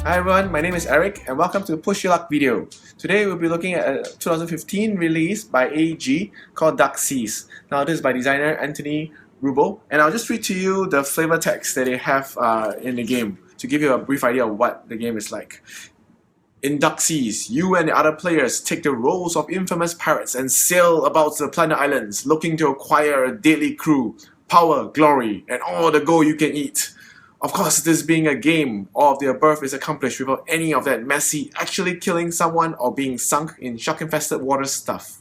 Hi everyone, my name is Eric and welcome to Push Your Luck video. Today we'll be looking at a 2015 release by AEG called Dark Seas. Now this is by designer Anthony Rubo, and I'll just read to you the flavor text that they have in the game to give you a brief idea of what the game is like. In Dark Seas, you and the other players take the roles of infamous pirates and sail about the planet islands looking to acquire a deadly crew, power, glory, and all the gold you can eat. Of course, this being a game, all of the above is accomplished without any of that messy, actually killing someone or being sunk in shark-infested water stuff.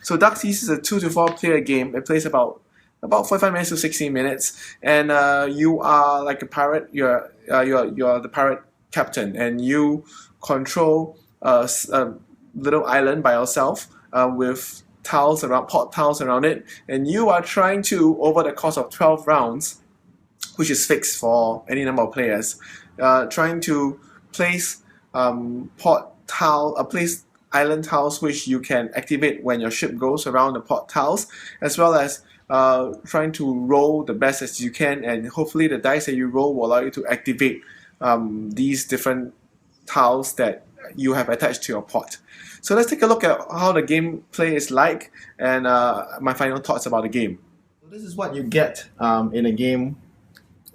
So Dark Seas is a 2 to 4 player game. It plays about 45 minutes to 16 minutes, and you are like a pirate. You're the pirate captain, and you control a little island by yourself with tiles around, pot tiles around it, and you are trying to, over the course of 12 rounds, which is fixed for any number of players, trying to place place island tiles which you can activate when your ship goes around the pot tiles, as well as trying to roll the best as you can, and hopefully the dice that you roll will allow you to activate these different tiles that you have attached to your pot. So let's take a look at how the gameplay is like and my final thoughts about the game. So this is what you get in a game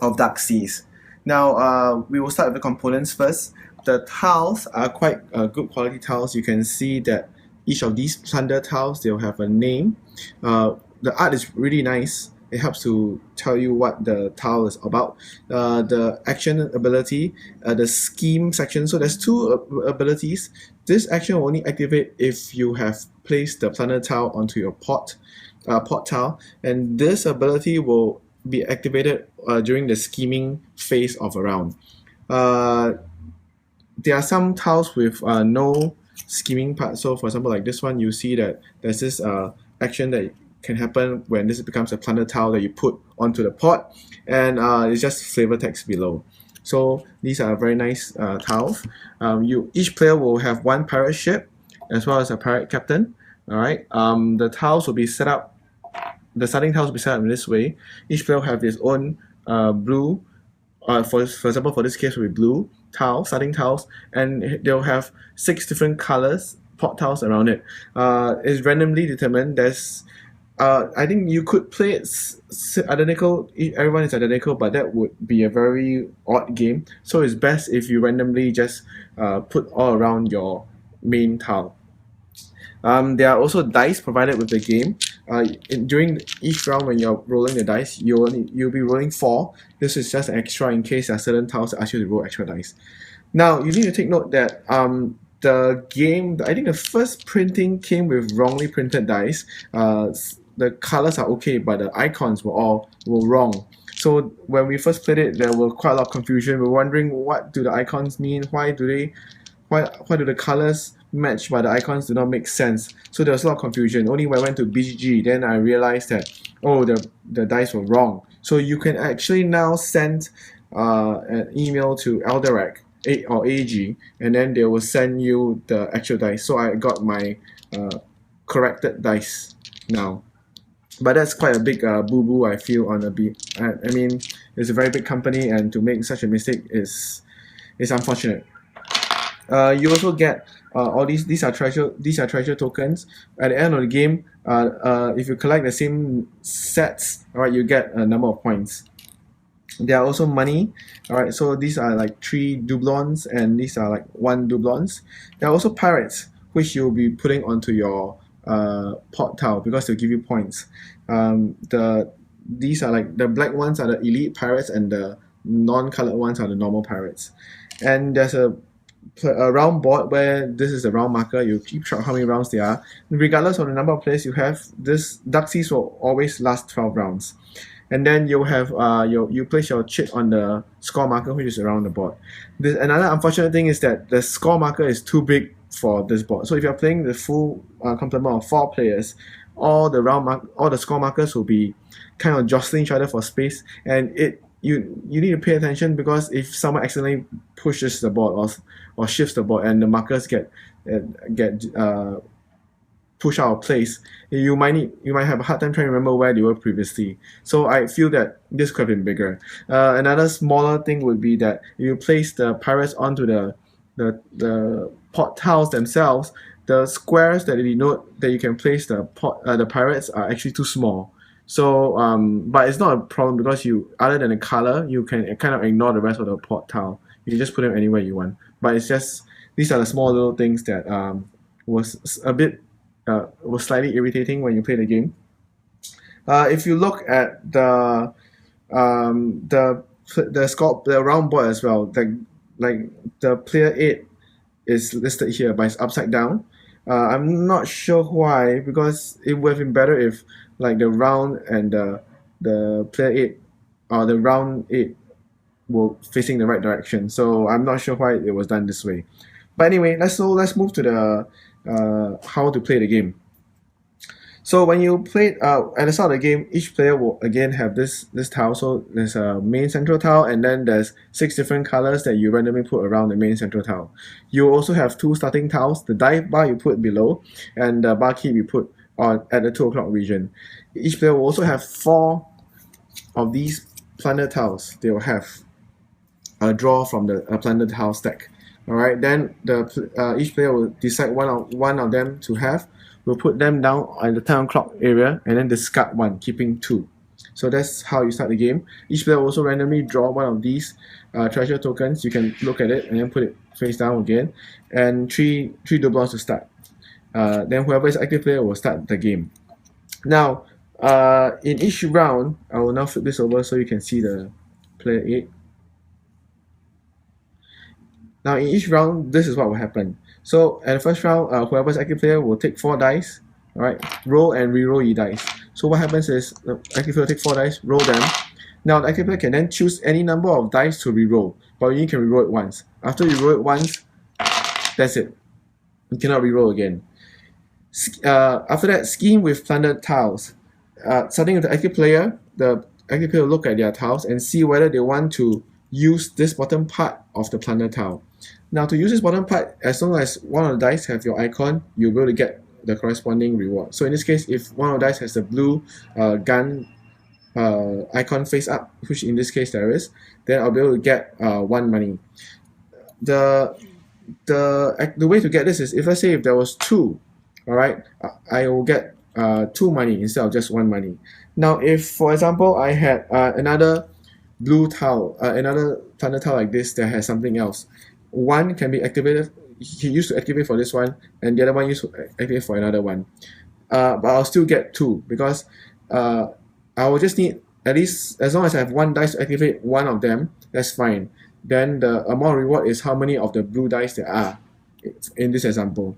of Dark Seas. Now we will start with the components first. The tiles are quite good quality tiles. You can see that each of these plunder tiles, they'll have a name. The art is really nice. It helps to tell you what the tile is about. The action ability, the scheme section. So there's two abilities. This action will only activate if you have placed the plunder tile onto your pot tile, and this ability will be activated during the scheming phase of a round. There are some tiles with no scheming part. So for example, like this one, you see that there's this action that can happen when this becomes a plunder tile that you put onto the pot, and it's just flavor text below. So these are very nice tiles. Each player will have one pirate ship as well as a pirate captain. All right. The tiles will be set up. The starting tiles will be set up in this way. Each player will have his own blue, for example, for this case will be blue tile, starting tiles, and they'll have 6 different colors, pot tiles around it. It's randomly determined. There's I think you could play it identical, everyone is identical, but that would be a very odd game. So it's best if you randomly just put all around your main tile. There are also dice provided with the game. During each round when you're rolling the dice, you'll be rolling 4. This is just extra in case there are certain tiles that ask you to roll extra dice. Now you need to take note that the game, I think the first printing came with wrongly printed dice. The colors are okay, but the icons were wrong. So when we first played it, there were quite a lot of confusion. We're wondering, what do the icons mean? Why do the colors match but the icons do not make sense? So there was a lot of confusion. Only when I went to BGG, then I realized that, oh, the dice were wrong. So you can actually now send an email to Elderac or AG, and then they will send you the actual dice. So I got my corrected dice now. But that's quite a big boo-boo, I feel, on a bit. I mean, it's a very big company, and to make such a mistake is unfortunate. You also get all these are treasure tokens. At the end of the game, if you collect the same sets, all right, you get a number of points. There are also money. All right, so these are like 3 doublons, and these are like 1 doublons. There are also pirates, which you'll be putting onto your pot tile because they'll give you points. These are like, the black ones are the elite pirates, and the non-colored ones are the normal pirates. And there's a round board where this is the round marker. You keep track how many rounds there are. Regardless of the number of players you have, this Dark Seas will always last 12 rounds. And then you'll have you place your chit on the score marker, which is around the board. Another unfortunate thing is that the score marker is too big for this board. So if you're playing the full complement of 4 players, all the score markers will be kind of jostling each other for space, and you need to pay attention, because if someone accidentally pushes the board or shifts the board and the markers get push out of place, you might have a hard time trying to remember where they were previously. So I feel that this could have been bigger. Another smaller thing would be that you place the pirates onto the pot tiles themselves. The squares that denote that you can place the pirates are actually too small. So, but it's not a problem because other than the color, you can kind of ignore the rest of the pot tile. You can just put them anywhere you want. But it's just these are the small little things that was a bit was slightly irritating when you play the game. If you look at the round board as well, like the player 8 is listed here, but it's upside down. I'm not sure why, because it would have been better if like the round and the player 8 or the round 8 were facing the right direction. So I'm not sure why it was done this way. But anyway, let's move to the how to play the game. So when you play at the start of the game, each player will again have this tile. So there's a main central tile, and then there's 6 different colors that you randomly put around the main central tile. You also have 2 starting tiles. The dive bar you put below, and the barkeep you put on at the 2 o'clock region. Each player will also have 4 of these plunder tiles. They will have a draw from the plunder tile stack. All right. Then each player will decide one of them to have. We'll put them down at the 10 o'clock area and then discard 1, keeping 2. So that's how you start the game. Each player will also randomly draw one of these treasure tokens. You can look at it and then put it face down again. And 3 doublons to start. Then whoever is active player will start the game. Now, in each round, I will now flip this over so you can see the player 8. Now in each round, this is what will happen. So at the first round, whoever's active player will take 4 dice, alright, roll and re-roll your dice. So what happens is the active player will take 4 dice, roll them. Now the active player can then choose any number of dice to re-roll, but you can re-roll it once. After you roll it once, that's it. You cannot re-roll again. After that, scheme with plundered tiles. Starting with the active player will look at their tiles and see whether they want to use this bottom part of the plunder tile. Now to use this bottom part, as long as one of the dice have your icon, you'll be able to get the corresponding reward. So in this case, if one of the dice has the blue gun icon face up, which in this case there is, then I'll be able to get 1 money. The way to get this is, if there was 2, alright, I will get 2 money instead of just 1 money. Now if, for example, I had another blue tile, another thunder tile like this that has something else, 1 can be activated. He used to activate for this one, and the other one used to activate for another one. But I'll still get 2 because I will just need, at least as long as I have 1 dice to activate one of them, that's fine. Then the amount of reward is how many of the blue dice there are in this example.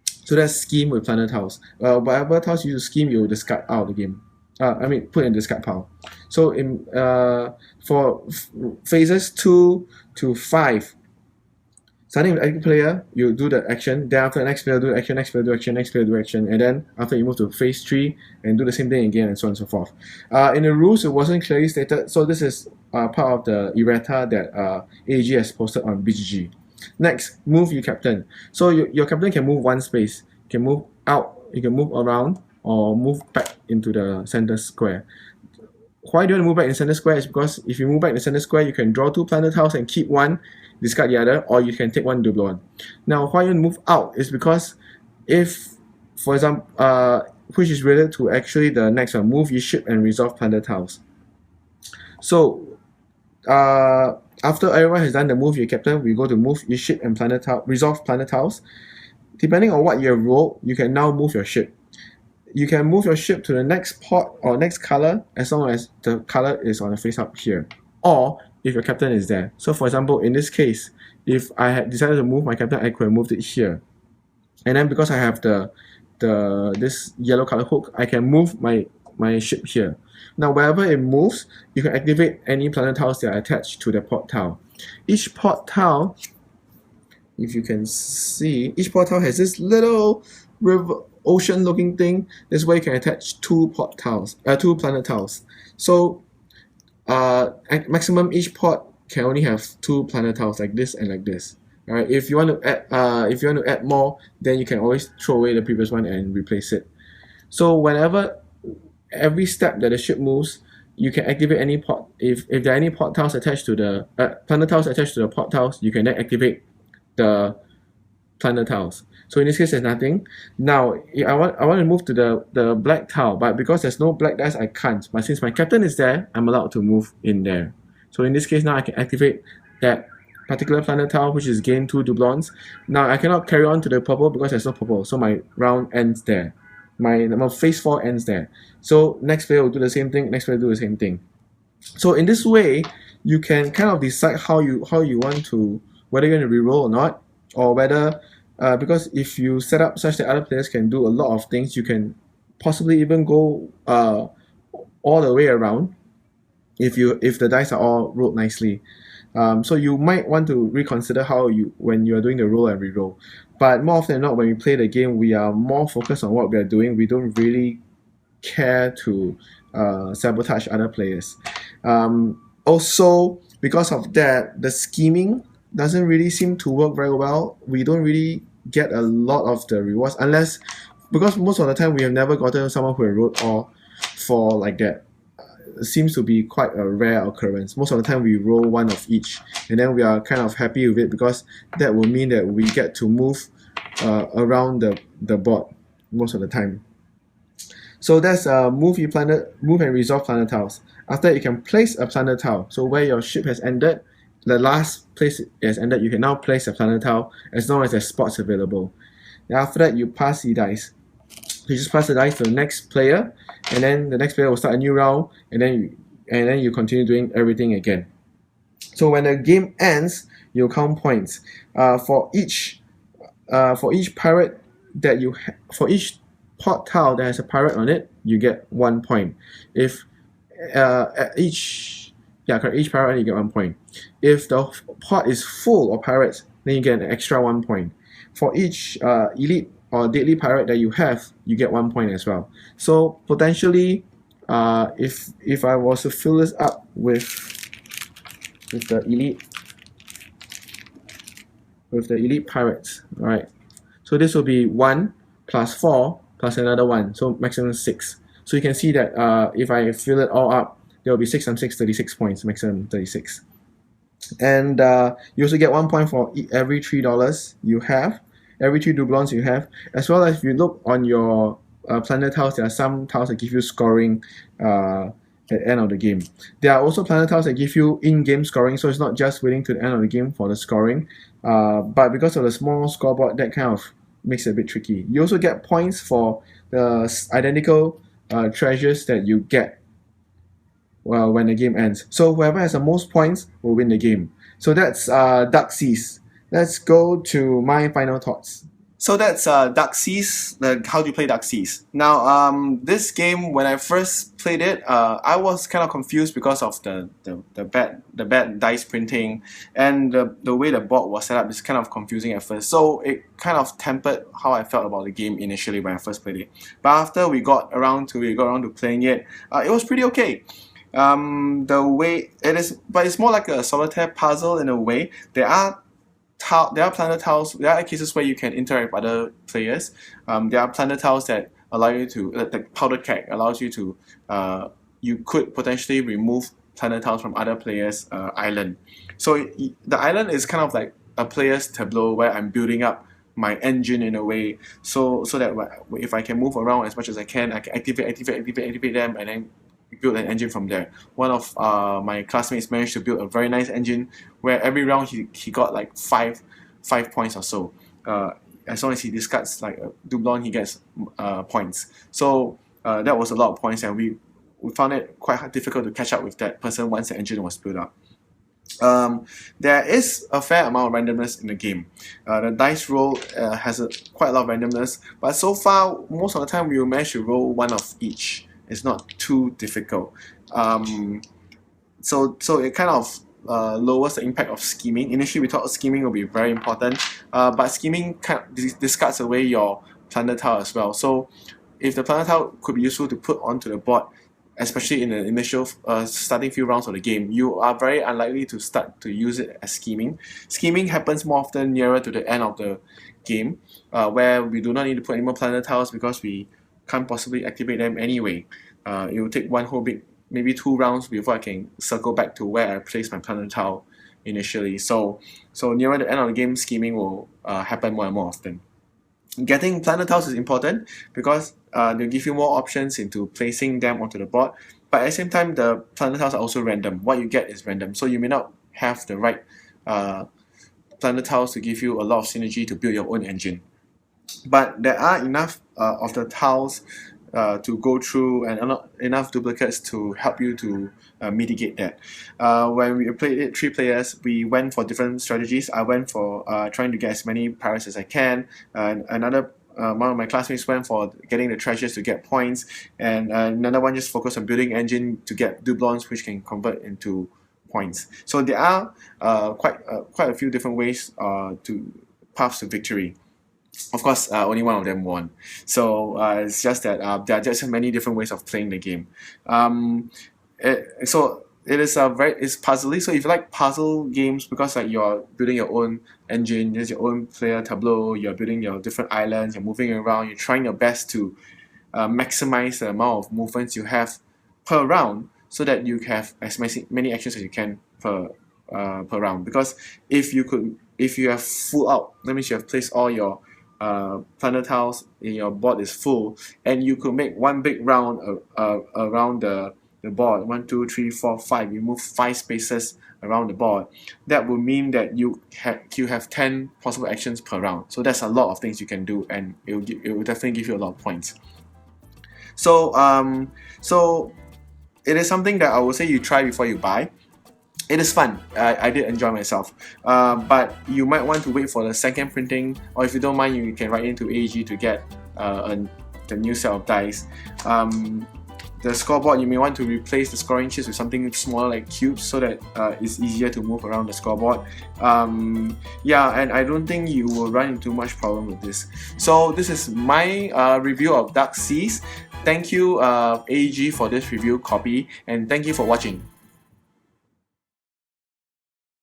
So that's scheme with plunder tiles. Whatever tiles you use to scheme, you will discard out of the game. Put in the discard pile. So in for phases 2 to 5, starting with active player, you do the action. Then after the next player do the action, next player do action, next player do action, and then after you move to phase 3 and do the same thing again, and so on and so forth. In the rules, it wasn't clearly stated, so this is part of the errata that AG has posted on BGG. Next, move your captain. So your captain can move 1 space. You can move out, you can move around, or move back into the center square. Why do you want to move back in the center square? Is because if you move back in the center square, you can draw 2 plunder tiles and keep 1, discard the other, or you can take 1 doublon. Now, why you want to move out is because if, for example, which is related to actually the next one, move your ship and resolve plunder tiles. So, after everyone has done the move your captain, we go to move your ship and resolve plunder tiles. Depending on what you have rolled, you can now move your ship. You can move your ship to the next pot or next color as long as the color is on the face up here, or if your captain is there. So for example, in this case, if I had decided to move my captain, I could have moved it here, and then because I have this yellow color hook, I can move my ship here. Now wherever it moves, you can activate any plunder tiles that are attached to the pot tile. Each pot tile, if you can see, each pot tile has this little river ocean looking thing. This is where you can attach 2 plunder tiles. So at maximum, each pot can only have 2 plunder tiles, like this and like this. Alright, if you want to add more, then you can always throw away the previous one and replace it. So whenever every step that the ship moves, you can activate any port. If there are any port tiles attached to the planet tiles attached to the port tiles, you can then activate the planet tiles. So in this case, there's nothing. Now I want to move to the black tile, but because there's no black dice, I can't. But since my captain is there, I'm allowed to move in there. So in this case, now I can activate that particular planet tile, which is gain 2 doublons. Now I cannot carry on to the purple because there's no purple, so my round ends there. My phase 4 ends there. So next player will do the same thing, next player will do the same thing. So in this way, you can kind of decide how you want to, whether you're going to reroll or not, or whether because if you set up such that other players can do a lot of things, you can possibly even go all the way around if the dice are all rolled nicely. So you might want to reconsider how when you are doing the roll and reroll. But more often than not, when we play the game, we are more focused on what we are doing. We don't really care to sabotage other players. Also, because of that, the scheming doesn't really seem to work very well. We don't really get a lot of the rewards unless, because most of the time we have never gotten someone who wrote all for like that. It seems to be quite a rare occurrence. Most of the time we roll one of each, and then we are kind of happy with it because that will mean that we get to move around the board most of the time. So that's move and resolve planet tiles. After that, you can place a planet tile. So where your ship has ended, the last place it has ended, you can now place a planet tile as long as there's spots available. And after that, you pass the dice. You just pass the dice to the next player, and then the next player will start a new round, and then you continue doing everything again. So when the game ends, you count points. For each pirate that for each pot tile that has a pirate on it, you get 1 point. If each pirate you get 1 point. If the pot is full of pirates, then you get an extra 1 point. For each elite or deadly pirate that you have, you get 1 point as well. So potentially, if I was to fill this up with the elite pirates, all right. So this will be 1 plus 4 plus another 1, so maximum 6. So you can see that if I fill it all up, there will be 6 times 6, 36 points, maximum 36. And you also get 1 point for every $3 you have, every 3 doublons you have, as well as if you look on your planet tiles, there are some tiles that give you scoring at the end of the game. There are also planet tiles that give you in-game scoring, so it's not just waiting to the end of the game for the scoring. But because of the small scoreboard, that kind of makes it a bit tricky. You also get points for the identical treasures that you get when the game ends. So whoever has the most points will win the game. So that's Dark Seas. Let's go to my final thoughts. So that's Dark Seas, how do you play Dark Seas. Now, this game, when I first played it, I was kind of confused because of the bad dice printing, and the way the board was set up is kind of confusing at first. So it kind of tempered how I felt about the game initially when I first played it. But after we got around to playing it, it was pretty okay. The way it is, but it's more like a solitaire puzzle in a way. There are planet tiles. There are cases where you can interact with other players. There are planet tiles that allow you to, the powder keg allows you to, you could potentially remove planet tiles from other players' island. So the island is kind of like a player's tableau where I'm building up my engine in a way, so that if I can move around as much as I can activate them and then build an engine from there. One of my classmates managed to build a very nice engine where every round he got like 5 points or so. As long as he discards like a doublon, he gets points. So that was a lot of points, and we found it quite difficult to catch up with that person once the engine was built up. There is a fair amount of randomness in the game. The dice roll has quite a lot of randomness, but so far most of the time we will manage to roll one of each. It's not too difficult. So it kind of lowers the impact of scheming. Initially we thought scheming would be very important, but scheming kind of discards away your planet tile as well. So if the planet tile could be useful to put onto the board, especially in the initial starting few rounds of the game, you are very unlikely to start to use it as scheming. Scheming happens more often nearer to the end of the game, where we do not need to put any more planet tiles because we can't possibly activate them anyway. It will take one whole big, maybe 2 rounds before I can circle back to where I placed my planet tile initially. So nearer the end of the game, scheming will happen more and more often. Getting planet tiles is important because they'll give you more options into placing them onto the board, but at the same time the planet tiles are also random. What you get is random, so you may not have the right planet tiles to give you a lot of synergy to build your own engine. But there are enough of the tiles to go through and enough duplicates to help you to mitigate that. When we played it 3 players, we went for different strategies. I went for trying to get as many pirates as I can, and another one of my classmates went for getting the treasures to get points, and another one just focused on building engine to get doublons, which can convert into points. So there are quite a few different ways to paths to victory. Of course, only one of them won. So it's just that there are just many different ways of playing the game. So it is it's puzzly. So if you like puzzle games, because like you're building your own engine, there's your own player tableau, you're building your different islands, you're moving around, you're trying your best to maximize the amount of movements you have per round, so that you have as many actions as you can per round. Because if you have full out, that means you have placed all your planet tiles in your board is full, and you could make one big round around the board. 1, 2, 3, 4, 5. You move 5 spaces around the board. That would mean that you have 10 possible actions per round. So that's a lot of things you can do, and it will definitely give you a lot of points. So it is something that I would say you try before you buy. It is fun. I did enjoy myself, but you might want to wait for the second printing, or if you don't mind, you can write into AEG to get the new set of dice. The scoreboard, you may want to replace the scoring chips with something smaller like cubes, so that it's easier to move around the scoreboard. Yeah, and I don't think you will run into much problem with this. So this is my review of Dark Seas. Thank you AEG for this review copy, and thank you for watching.